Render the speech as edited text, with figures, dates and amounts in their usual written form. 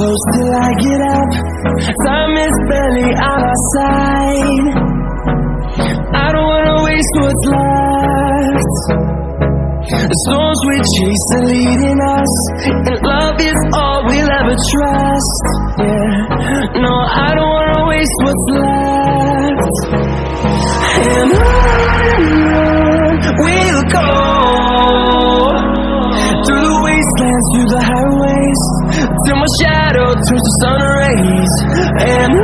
close till I get up. Time is barely on our side. I don't wanna waste what's left. The storms we chase are leading us, and love is all we'll ever trust. Yeah, no, I don't wanna waste what's left. And on we'll go, through the wastelands, through the highways, till my shadow turns to sun rays. And